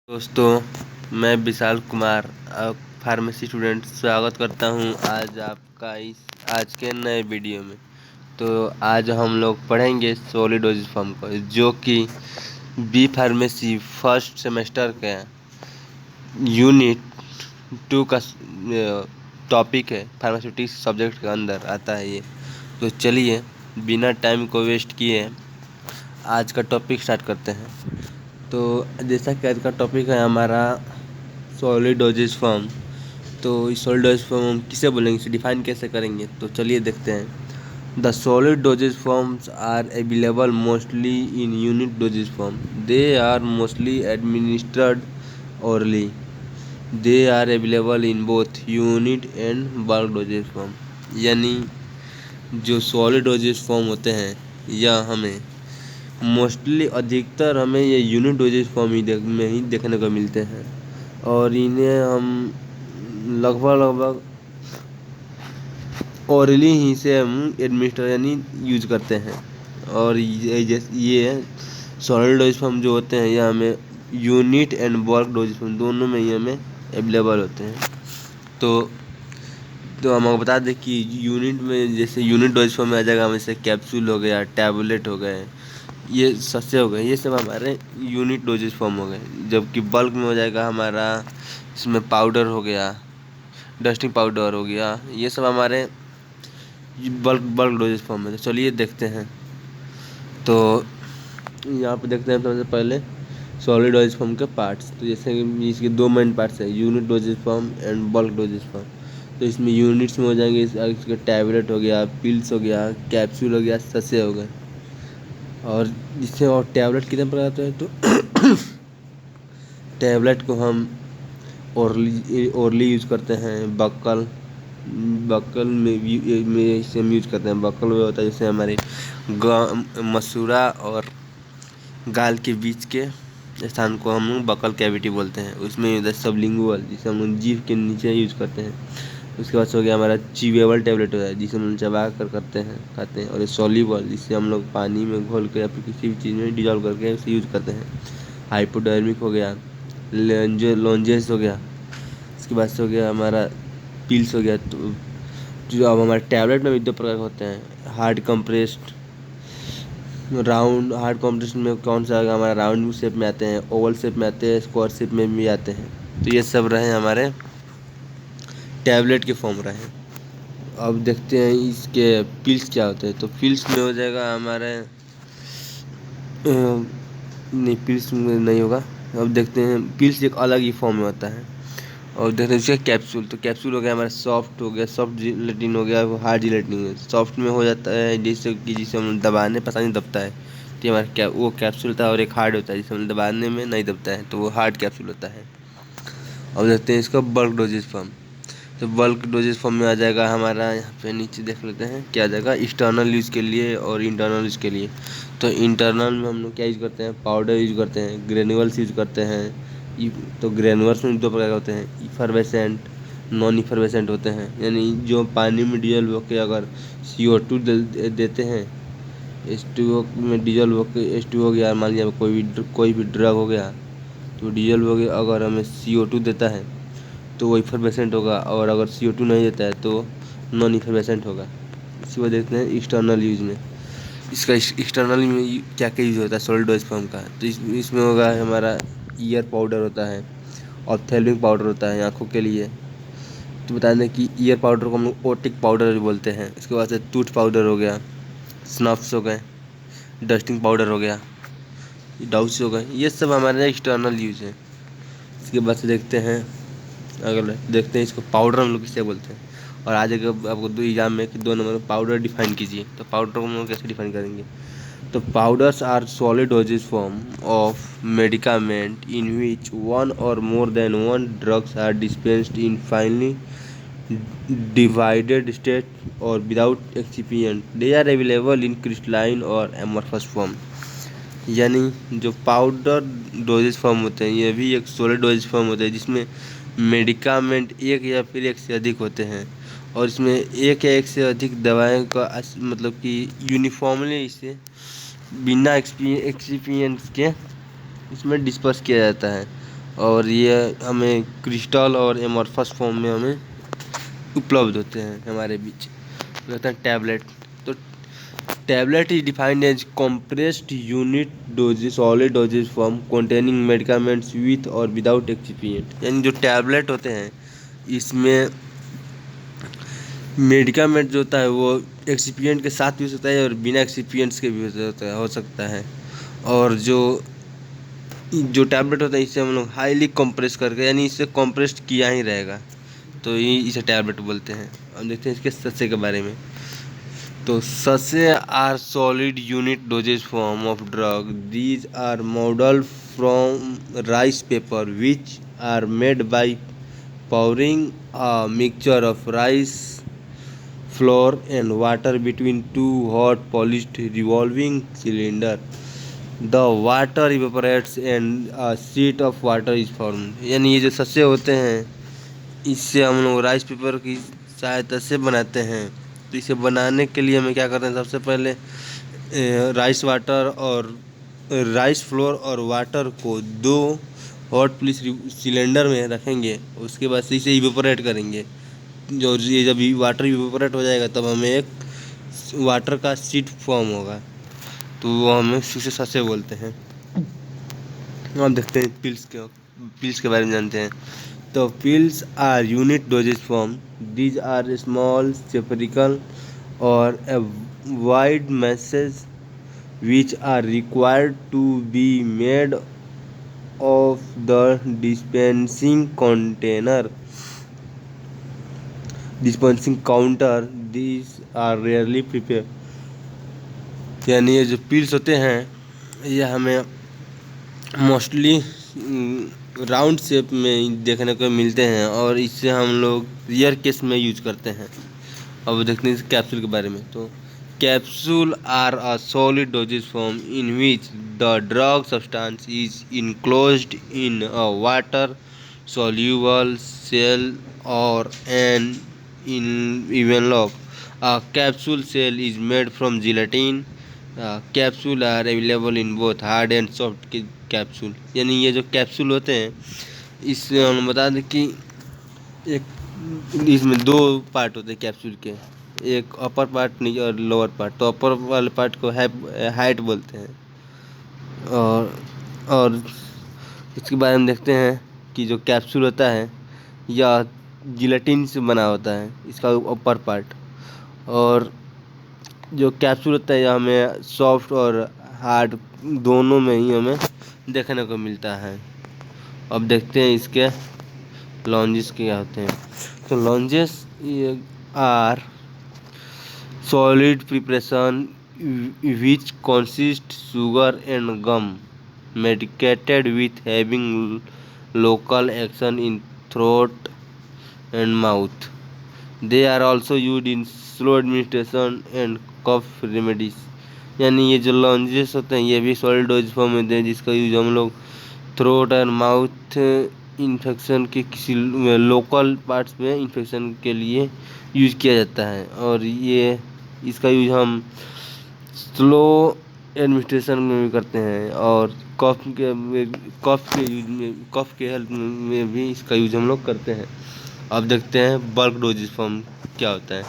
दोस्तों, मैं Vishal Kumar pharmacy student स्वागत करता हूं आज आपका आज के नए वीडियो में। तो आज हम लोग पढ़ेंगे सॉलिड डोजेज फॉर्म को, जो कि बी फार्मेसी फर्स्ट सेमेस्टर के यूनिट 2 का टॉपिक है। फार्मास्यूटिक्स सब्जेक्ट के अंदर आता है ये। तो चलिए बिना टाइम को वेस्ट किए आज का टॉपिक स्टार्ट करते हैं। तो जैसा कि आज का टॉपिक है हमारा सॉलिड डोजेज फॉर्म। तो इस सॉलिड डोजेज फॉर्म हम किसे बोलेंगे, इसे डिफाइन कैसे करेंगे, तो चलिए देखते हैं। The solid dosage forms are available mostly in unit dosage form. They are mostly administered orally. They are available in both unit and bulk dosage form. यानी जो सॉलिड डोजेज फॉर्म होते हैं यह हमें मोस्टली अधिकतर हमें ये यूनिट डोजेज फॉर्म में ही देखने को मिलते हैं, और इन्हें हम लगभग औरली ही से हम एडमिनिस्टर यानी यूज करते हैं। और ये सॉलिड डोजेज फॉर्म जो होते हैं यह हमें unit and bulk dosage form दोनों में ही हमें अवेलेबल होते हैं। तो हम आपको बता दें कि यूनिट में जैसे यूनिट डोजेज फॉर्म में आ जाएगा, जैसे कैप्सूल हो गया, टैबलेट हो गए, ये सस्ते हो गए, ये सब हमारे यूनिट डोजेज फॉर्म हो गए। जबकि बल्क में हो जाएगा हमारा, इसमें पाउडर हो गया, डस्टिंग पाउडर हो गया, ये सब हमारे बल्क डोजेज फॉर्म में। तो चलिए देखते हैं। तो यहाँ पे देखते हैं सबसे पहले सॉलिड डोजेज फॉर्म के पार्ट्स। तो जैसे कि इसके दो मेन पार्ट्स है, unit dosage form and bulk dosage form. तो इसमें यूनिट्स में हो जाएंगे इसके टैबलेट हो गया, पिल्स हो गया, कैप्सूल हो गया, सस्ते हो गए। और जिससे और टैबलेट कितने प्रकार के हैं, तो टैबलेट को हम ओरली यूज करते हैं, बक्कल में इसे हम यूज करते हैं। बक्कल में होता है जैसे हमारे मसूड़ा और गाल के बीच के स्थान को हम लोग बक्कल कैविटी बोलते हैं। उसमें सबलिंगुअल जिसे हम लोग जीभ के नीचे यूज करते हैं। उसके बाद हो गया हमारा च्यूएबल टैबलेट होता है, जिसे हम लोग चबा कर खाते हैं। और ये सॉल्युबल, जिसे हम लोग पानी में घोल कर या फिर किसी भी चीज़ में डिजॉल्व करके उसे यूज करते हैं। हाइपोडर्मिक हो गया, लॉन्जेस हो गया। इसके बाद से हो गया हमारा पिल्स हो गया। तो जो अब हमारे टैबलेट में भी दो प्रकार होते हैं, hard compressed, round. Hard compressed में कौन सा हमारा राउंड शेप में आते हैं, ओवल शेप में आते हैं, स्क्वायर शेप में भी आते हैं। तो ये सब रहे हमारे टैबलेट के फॉर्म रहे। अब देखते हैं इसके पिल्स क्या होते हैं। तो पिल्स में हो जाएगा हमारे नहीं, पिल्स में नहीं होगा। अब देखते हैं पिल्स एक अलग ही फॉर्म में होता है। और देखते हैं उसका कैप्सूल। तो कैप्सूल हो गया हमारा सॉफ्ट हो गया, सॉफ्ट जिलेटिन हो गया, वो हार्ड जिलेटिन हो गया। सॉफ्ट में हो जाता है जिसे हम दबाने पता नहीं दबता है, तो हमारा वो कैप्सूल होता है। और एक हार्ड होता है जिसे हम दबाने में नहीं दबता है, तो वो हार्ड कैप्सूल होता है। अब देखते हैं इसका बल्क डोजेज फॉर्म। तो बल्क डोजेज फॉर्म में आ जाएगा हमारा, यहाँ पे नीचे देख लेते हैं क्या आ जाएगा, एक्सटर्नल यूज़ के लिए और इंटरनल यूज़ के लिए। तो इंटरनल में हम लोग क्या यूज़ करते हैं, पाउडर यूज़ करते हैं, ग्रेनुअल्स यूज़ करते हैं। तो ग्रेनुअल्स में दो प्रकार के होते हैं, इफरवेसेंट, नॉन इफरवेसेंट होते हैं। यानी जो पानी में डिजल होकर अगर CO2 देते हैं, H2O में डिजल होकर H2 हो गया, मान लिया कोई भी ड्रग हो गया, तो डीजल हो गया, अगर हमें CO2 देता है तो वो इफरवेसेंट होगा, और अगर CO2 नहीं देता है तो नॉन इफरवेसेंट होगा। इसी वजह देखते हैं एक्सटर्नल यूज में। इसका एक्सटर्नल में क्या क्या यूज होता है सॉलिड डोज फॉर्म का। तो इसमें होगा हमारा ईयर पाउडर होता है, ऑप्थेल्मिक पाउडर होता है आँखों के लिए। तो बता दें कि ईयर पाउडर को हम लोग ओटिक पाउडर भी बोलते हैं। इसके बाद से टूथ पाउडर हो गया, स्नफ्स हो गए, डस्टिंग पाउडर हो गया, डाउच हो गए, ये सब हमारे एक्सटर्नल यूज है। इसके बाद से देखते हैं अगले, देखते हैं इसको पाउडर हम लोग किसे बोलते हैं। और आज अगर आपको दो एग्जाम में कि 2 नंबर में पाउडर डिफाइन कीजिए, तो पाउडर को हम लोग कैसे डिफाइन करेंगे। तो powders are solid dosage form of medicament in which one और more than one drugs are dispensed in finely divided state और without excipient. They are available in crystalline और एमorphous फॉर्म। यानी जो पाउडर डोजेज फॉर्म होते हैं ये भी एक सॉलिड डोजेज फॉर्म होते हैं, जिसमें मेडिकामेंट एक या फिर एक से अधिक होते हैं। और इसमें एक या एक से अधिक दवाएं का मतलब कि यूनिफॉर्मली इसे बिना एक्सिपिएंट्स के इसमें डिस्पर्स किया जाता है। और ये हमें क्रिस्टल और एमॉर्फस फॉर्म में हमें उपलब्ध होते हैं हमारे बीच। रहता है टैबलेट। तो tablet is defined as compressed unit dosage solid dosage form containing medicaments with or without excipient. यानी जो टैबलेट होते हैं इसमें मेडिकामेंट जो होता है वो एक्सिपिएंट के साथ भी हो सकता है और बिना एक्सिपिएंट्स के भी हो सकता है। और जो जो टैबलेट होता है इसे हम लोग हाईली कंप्रेस करके, यानी इसे कंप्रेस्ड किया ही रहेगा, तो ये इसे टैबलेट बोलते हैं। अब देखते हैं इसके सस्से के बारे में। तो ससे are solid unit dosage form of drug. These are moulded from rice paper which are made by pouring a mixture of rice flour and water between two hot polished revolving cylinder. The water evaporates and a sheet of water is formed। यानी ये जो सस्से होते हैं इससे हम लोग rice paper की सहायता से बनाते हैं। तो इसे बनाने के लिए हमें क्या करते हैं, सबसे पहले राइस फ्लोर और वाटर को दो हॉट पुलिस सिलेंडर में रखेंगे। उसके बाद से इसे इवेपोरेट करेंगे। जो ये जब वाटर इवेपोरेट हो जाएगा तब हमें एक वाटर का शीट फॉर्म होगा, तो वो हमें उसे ससे बोलते हैं। हम देखते हैं पिल्स के बारे में जानते हैं। तो pills are unit dosage form. These are small spherical और a wide message which are required to be made of the dispensing counter। These are rarely prepared। यानी ये जो पिल्स होते हैं ये हमें मोस्टली राउंड शेप में देखने को मिलते हैं और इससे हम लोग रियर केस में यूज करते हैं। अब देखते हैं इस कैप्सूल के बारे में। तो capsule are a solid dosage form in which the drug substance is enclosed in a water soluble cell or an envelope। A capsule shell is made from gelatin। Capsule are available in both hard and soft capsule. यानी ये जो capsule होते हैं इससे हम बता दें कि एक इसमें दो पार्ट होते हैं कैप्सूल के, एक अपर पार्ट नीचे और लोअर पार्ट। तो अपर वाले पार्ट को हाइट बोलते हैं। और इसके बारे में देखते हैं कि जो कैप्सूल होता है यह जिलेटिन से बना होता है, इसका अपर पार्ट। और जो कैप्सूल होता है यह हमें सॉफ्ट और हार्ड दोनों में ही हमें देखने को मिलता है। अब देखते हैं इसके लॉन्जेस क्या होते हैं। तो lozenges are solid preparation which consist sugar and gum medicated with having local action in throat and mouth। They are also used in slow administration and cough remedies। यानी ये जो लॉन्जेस होते हैं ये भी सॉलिड डोज फॉर्म में होते हैं जिसका यूज हम लोग थ्रोट और माउथ इन्फेक्शन के किसी लोकल पार्ट्स में इन्फेक्शन के लिए यूज किया जाता है। और ये इसका यूज हम स्लो एडमिनिस्ट्रेशन में भी करते हैं और कफ के हेल्प में भी इसका यूज हम लोग करते हैं। अब देखते हैं बल्क डोजेज फॉर्म क्या होता है।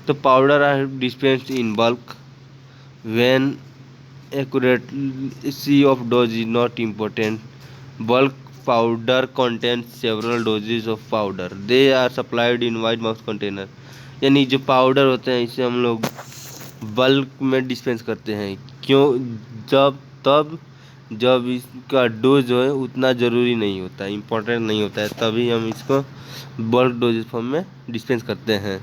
तो powder are dispensed in bulk when accuracy of dose is not important। Bulk powder contains several doses of powder। They are supplied in wide mouth container। यानी जो पाउडर होते हैं इसे हम लोग बल्क में डिस्पेंस करते हैं। क्यों? जब इसका डोज जो है उतना ज़रूरी नहीं होता है, इम्पोर्टेंट नहीं होता है, तभी हम इसको बल्क डोजेज फॉर्म में डिस्पेंस करते हैं।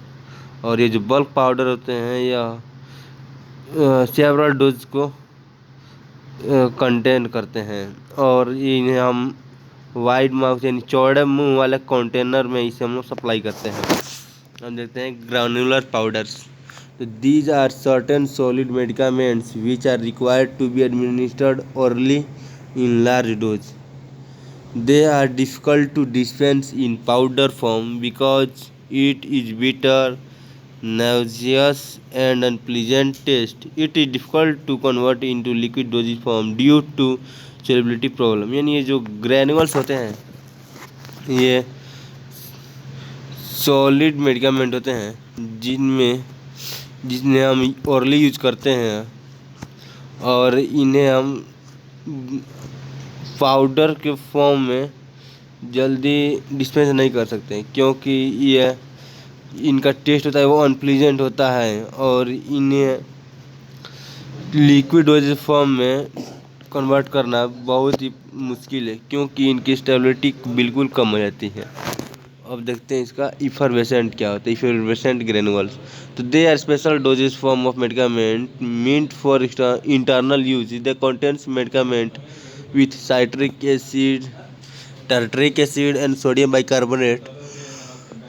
और ये जो बल्क पाउडर होते हैं यह सेवरल डोज को कंटेन करते हैं और इन्हें हम वाइड माउथ यानी चौड़े मुंह वाले कंटेनर में इसे हम लोग सप्लाई करते हैं। हम देखते हैं ग्रानुलर पाउडर्स। तो these are certain solid medicaments which are required to be administered orally in large dose। They are difficult to dispense in powder form because it is bitter, nauseous and unpleasant taste। It is difficult to convert into liquid dosage form due to solubility problem। यानी ये जो granules होते हैं ये solid medicament होते हैं जिन्हें हम ओरली यूज करते हैं, और इन्हें हम पाउडर के फॉर्म में जल्दी डिस्पेंस नहीं कर सकते, क्योंकि ये इनका टेस्ट होता है वो अनप्लीजेंट होता है, और इन्हें लिक्विड डोजेज फॉर्म में कन्वर्ट करना बहुत ही मुश्किल है, क्योंकि इनकी स्टेबिलिटी बिल्कुल कम हो जाती है। अब देखते हैं इसका इफरवेसेंट क्या होता है। इफरवेसेंट ग्रेनुअल्स, तो they are special dosage form of medicament meant for internal use. They contains medicament with citric acid, tartaric acid and sodium bicarbonate.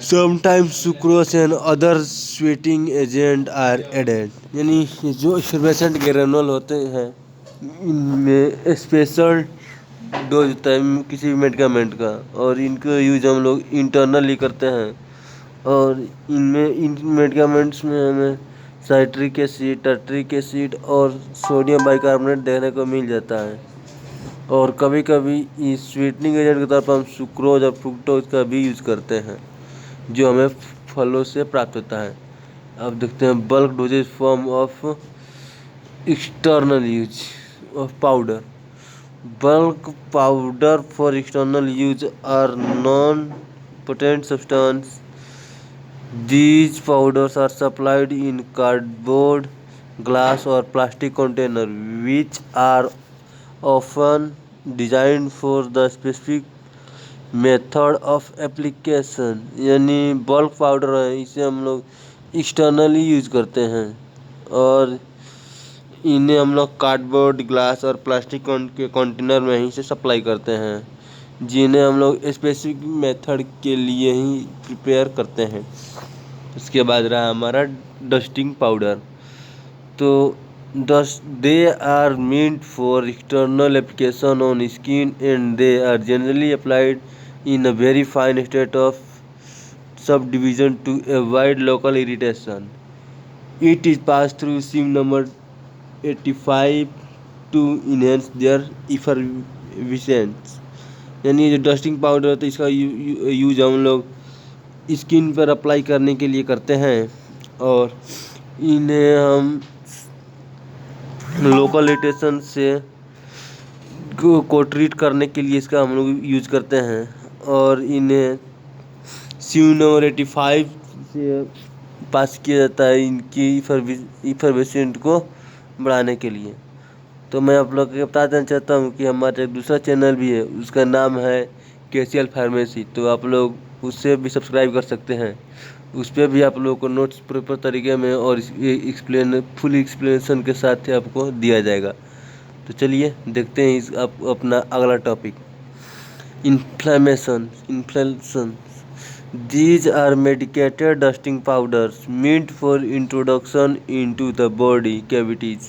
Sometimes sucrose and other sweetening agent are added। यानी जो effervescent granule होते हैं इनमें special dose होता है किसी भी medicament का, और इनका यूज हम लोग इंटरनली करते हैं, और इन मेडिकामेंट्स में हमें साइट्रिक एसिड, टार्टरिक एसिड और सोडियम बाइकार्बोनेट देखने को मिल जाता है, और कभी कभी इस स्वीटनिंग एजेंट के तौर पर हम सुक्रोज और फ्रुक्टोज का भी यूज़ करते हैं, जो हमें फलों से प्राप्त होता है। अब देखते हैं bulk dosage form of external use of powder. Bulk powder for external use are non potent substance. These powders are supplied in cardboard, glass or plastic container, which are often designed for the specific method of application। यानी bulk powder है, इसे हम लोग externally use करते हैं, और इन्हें हम लोग कार्डबोर्ड, ग्लास और प्लास्टिक के कंटेनर में ही से सप्लाई करते हैं, जिन्हें हम लोग स्पेसिफिक मेथड के लिए ही प्रिपेयर करते हैं। उसके बाद रहा हमारा डस्टिंग पाउडर। तो they are meant for external application on skin and they are generally applied in a very fine state of subdivision to avoid local irritation. It is pass through sieve number 85 to enhance their effervescence. यानी जो dusting powder होता है इसका use हम लोग skin पर apply करने के लिए करते हैं, और इन्हें हम लोकल इरिटेशन से को ट्रीट करने के लिए इसका हम लोग यूज करते हैं, और इन्हें सीम नंबर 85 से पास किया जाता है इनकी इफरवेसेंट को बढ़ाने के लिए। तो मैं आप लोग को बता देना चाहता हूँ कि हमारा एक दूसरा चैनल भी है, उसका नाम है केसीएल फार्मेसी, तो आप लोग उससे भी सब्सक्राइब कर सकते हैं। उस पर भी आप लोगों को नोट्स प्रॉपर तरीके में और फुल एक्सप्लेनेशन के साथ आपको दिया जाएगा। तो चलिए देखते हैं अपना अगला topic, inflation. These are medicated dusting powders meant for introduction into the body cavities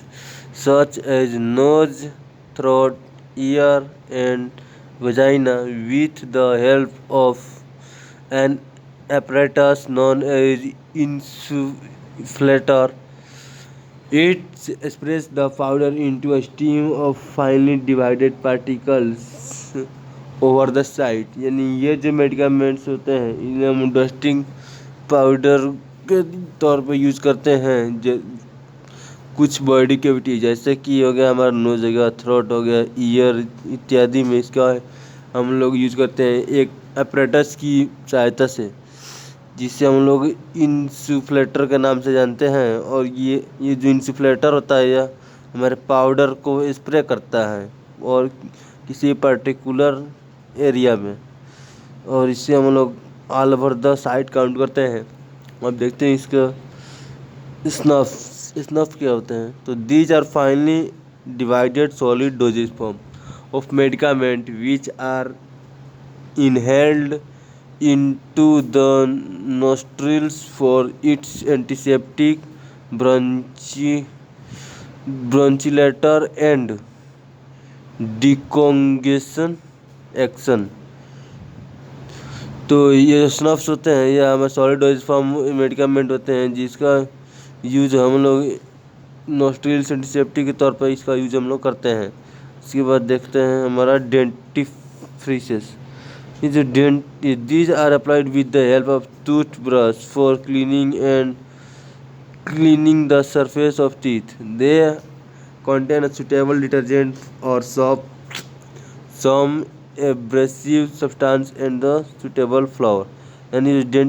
such as nose, throat, ear, and vagina with the help of an apparatus known as insufflator. It sprays the powder into a stream of finely divided particles over the site. यानी ये जो medicaments होते हैं इन्हें हम dusting powder के तौर पर यूज़ करते हैं। कुछ बॉडी कैविटी जैसे कि हो गया हमारा नोज हो गया, थ्रोट हो गया, ईयर इत्यादि में इसका हम लोग यूज़ करते हैं एक अपरेटस की सहायता से, जिसे हम लोग इंसुफ्लेटर के नाम से जानते हैं। और ये जो इंसुफ्लेटर होता है यह हमारे पाउडर को स्प्रे करता है और किसी पर्टिकुलर एरिया में, और इससे हम लोग all over the site count करते हैं। अब देखते हैं इसका स्नफ क्या होते हैं। तो these are finely divided solid dosage form of medicament which are inhaled into the nostrils for its antiseptic, bronchodilator and decongestion action. तो ये स्नफ्स होते हैं या हमें सॉलिड डोज फॉर्म मेडिकामेंट होते हैं, जिसका यूज हम लोग नोस्ट्रिल्स एंटीसेप्टिक के तौर पर इसका यूज हम लोग करते हैं। इसके बाद देखते हैं हमारा डेंटिफ्रीसिस। These are applied with the help of toothbrush for cleaning the surface of teeth. They contain a suitable detergent or soap, some abrasive substance and the suitable flour. यानी जो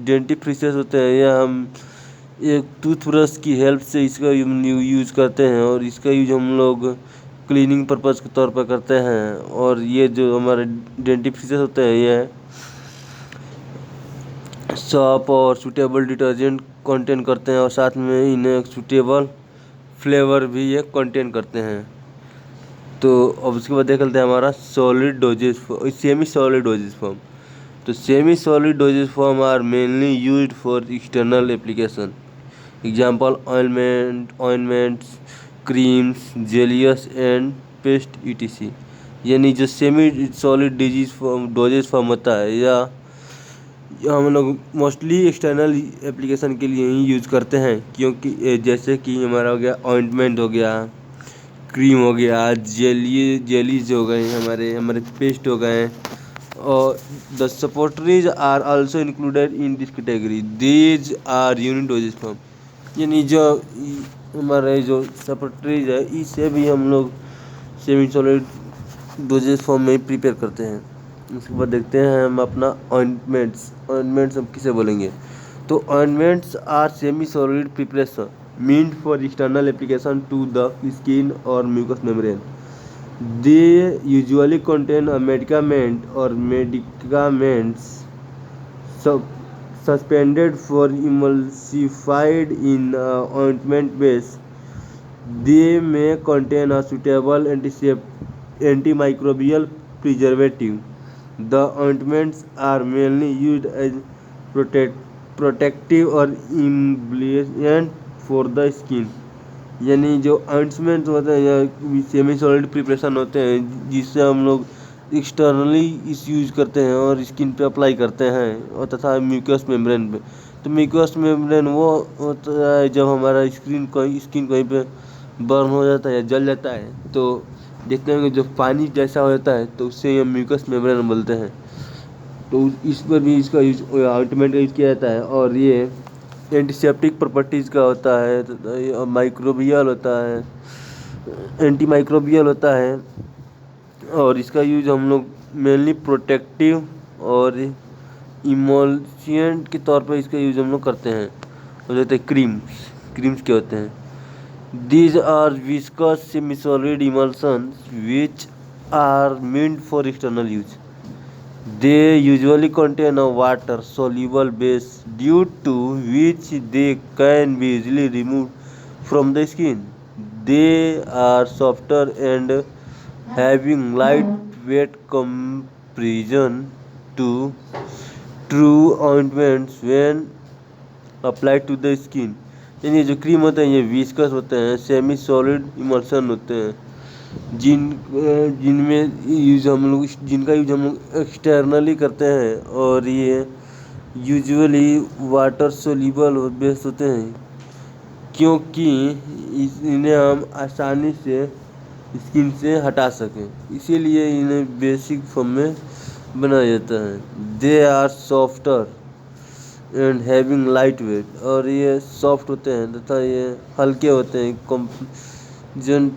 डेंटिफ्रिसेस होते हैं या हम एक टूथब्रश की हेल्प से इसका यूज़ करते हैं और इसका यूज हम लोग क्लीनिंग पर्पज़ के तौर पर करते हैं। और ये जो हमारे डेंटिफ्रिसेस होते हैं ये सॉप और सूटेबल डिटर्जेंट कंटेन करते हैं और साथ में इन्हें सूटेबल फ्लेवर भी ये कंटेन करते हैं। तो अब उसके बाद देख लेते हैं हमारा solid dosage semi solid dosage form. तो semi solid dosage form are mainly used for external application. Example ointments, creams, jellies and paste ETC। यानी जो सेमी सॉलिड डोजेज फॉर्म होता है या हम लोग मोस्टली एक्सटर्नल एप्लीकेशन के लिए ही यूज़ करते हैं, क्योंकि जैसे कि हमारा हो गया ऑइंटमेंट हो गया, क्रीम हो गया, जेलीज हो गए, हमारे पेस्ट हो गए। और the suppositories are also included in this category. These are unit dosage form. यानी जो हमारे जो सपोर्टरीज है इसे भी हम लोग सेमी सॉलिड डोजेज फॉर्म में ही प्रिपेयर करते हैं। उसके बाद देखते हैं हम अपना ऑइंटमेंट्स हम किसे बोलेंगे। तो ointments are semi solid preparation meant for external application to the skin or mucous membrane. They usually contain a medicament or medicaments suspended for emulsified in ointment base. They may contain a suitable antimicrobial preservative. The ointments are mainly used as protective or emulsient for the skin. यानी जो ointment होते हैं या semi solid preparation होते हैं जिससे हम लोग एक्सटर्नली इस यूज करते हैं और स्किन पे अप्लाई करते हैं और तथा म्यूकस मेम्ब्रेन पे। तो म्यूकस मेम्ब्रेन वो होता है जब हमारा स्किन कहीं पे बर्न हो जाता है या जल जाता है तो देखते हैं जो पानी जैसा हो जाता है तो उससे हम म्यूकस मेम्ब्रेन बोलते हैं। तो इस पर भी इसका यूज ऑइंटमेंट का यूज किया जाता है। और ये एंटीसेप्टिक प्रॉपर्टीज़ का होता है, माइक्रोबियल होता है, एंटी माइक्रोबियल होता है। और इसका यूज हम लोग मेनली प्रोटेक्टिव और इमोल्सिएंट के तौर पर इसका यूज हम लोग करते हैं। और जैसे क्रीम्स क्या होते हैं, these are viscous semi solid emulsions which are meant for external use. They usually contain a water-soluble base due to which they can be easily removed from the skin. They are softer and having lightweight comparison to true ointments when applied to the skin. यानी जो cream होते हैं ये viscous होते हैं, semi solid emulsion होते हैं जिनका यूज हम लोग एक्सटर्नली करते हैं। और ये यूजुअली वाटर सोल्यूबल बेस होते हैं क्योंकि इन्हें हम आसानी से स्किन से हटा सकें, इसीलिए इन्हें बेसिक फॉर्म में बनाया जाता है। They are softer and having light weight. और ये सॉफ्ट होते हैं तथा ये हल्के होते हैं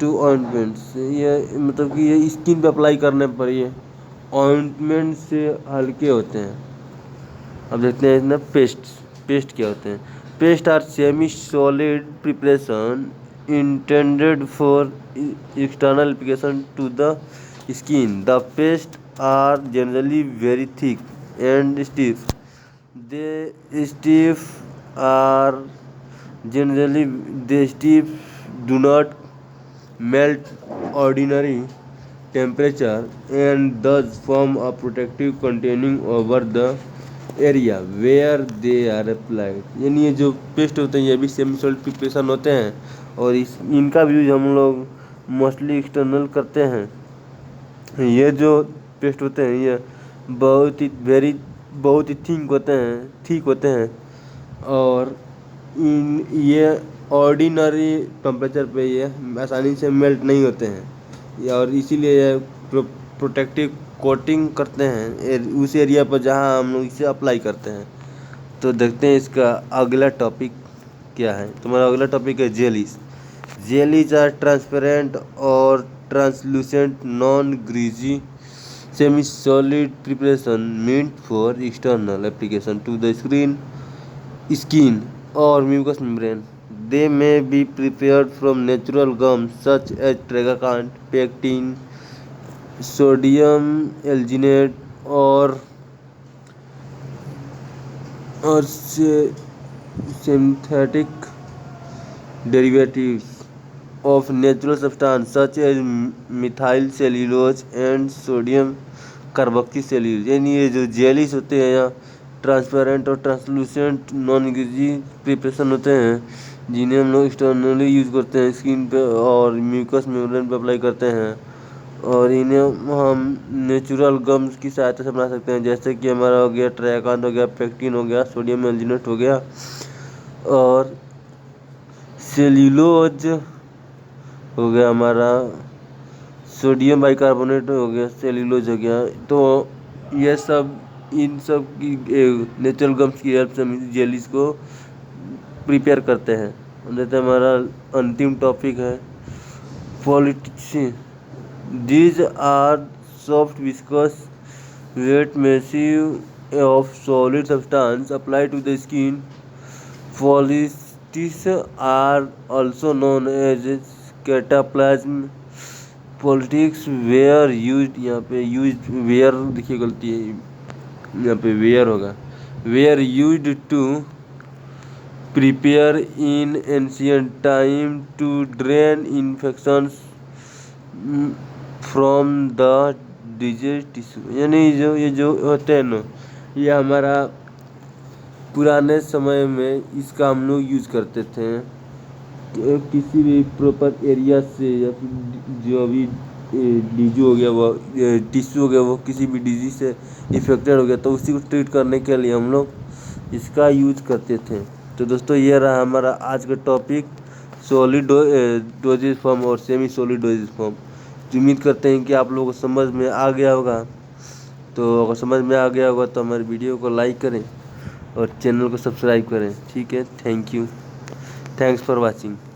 टू ऑइंटमेंट्स। ये मतलब कि ये स्किन पे अप्लाई करने पर ये ऑइंटमेंट से हल्के होते हैं। अब देखते हैं इसमें पेस्ट क्या होते हैं। Paste are semi solid preparation intended for external application to the skin. The paste are generally very thick and stiff. They stiff do not melt ordinary temperature and thus form a protective containing over the area where they are applied। यानी ये जो paste होते हैं ये भी semi solid preparation होते हैं और इनका भी यूज हम लोग मोस्टली एक्सटर्नल करते हैं। ये जो पेस्ट होते हैं ये बहुत ही थिक होते हैं और ये ऑर्डिनरी टेम्परेचर पे ये आसानी से मेल्ट नहीं होते हैं और इसीलिए ये प्रोटेक्टिव कोटिंग करते हैं उस एरिया पर जहाँ हम लोग इसे अप्लाई करते हैं। तो देखते हैं इसका अगला टॉपिक क्या है। तुम्हारा अगला टॉपिक है जेलीज। जेलीज आर ट्रांसपेरेंट और translucent non greasy semi solid preparation meant for external application to the skin or mucous membrane. They may be prepared from natural gums such as tragacanth, pectin, sodium alginate or synthetic derivatives of natural substance such as methyl cellulose and sodium कार्बोक्सीसेल्यूलोज। यानी ये जो jellies होते हैं या transparent और translucent non greasy preparation होते हैं जिन्हें हम लोग एक्सटर्नली यूज़ करते हैं स्किन पे और म्यूकस मेम्ब्रेन पे अप्लाई करते हैं, और इन्हें हम नेचुरल गम्स की सहायता से बना सकते हैं, जैसे कि हमारा हो गया ट्राइकांत हो गया, पेक्टिन हो गया, सोडियम एल्जिनेट हो गया और सेल्यूलोज हो गया, हमारा सोडियम बाइकार्बोनेट हो गया, सेल्यूलोज हो गया। तो यह सब इन सब की नेचुरल गम्स की हेल्प से हम जेलीज को प्रिपेयर करते हैं। जैसे हमारा अंतिम टॉपिक है politics. These are soft, viscous, wet, massive of solid substance applied to the skin. Polystics are also known as cataplasm. Politics were used, यहाँ पे used were देखिए गलती है, यहाँ पे were होगा, were used to prepare in ancient time to drain infections from the disease tissue. यानी ये जो होते हैं ना, ये हमारा पुराने समय में इसका हम लोग यूज़ करते थे किसी भी प्रॉपर एरिया से, या फिर जो अभी डिजीज हो गया वो टिश्यू हो गया वो किसी भी डिजीज से इफेक्टेड हो गया तो उसी को ट्रीट करने के लिए हम लोग इसका यूज करते थे। तो दोस्तों ये रहा हमारा आज का टॉपिक, सॉलिड डोजेज फॉर्म और सेमी सॉलिड डोजेज फॉर्म। उम्मीद करते हैं कि आप लोगों को समझ में आ गया होगा। तो अगर समझ में आ गया होगा तो हमारे वीडियो को लाइक करें और चैनल को सब्सक्राइब करें। ठीक है, thank you, thanks for watching.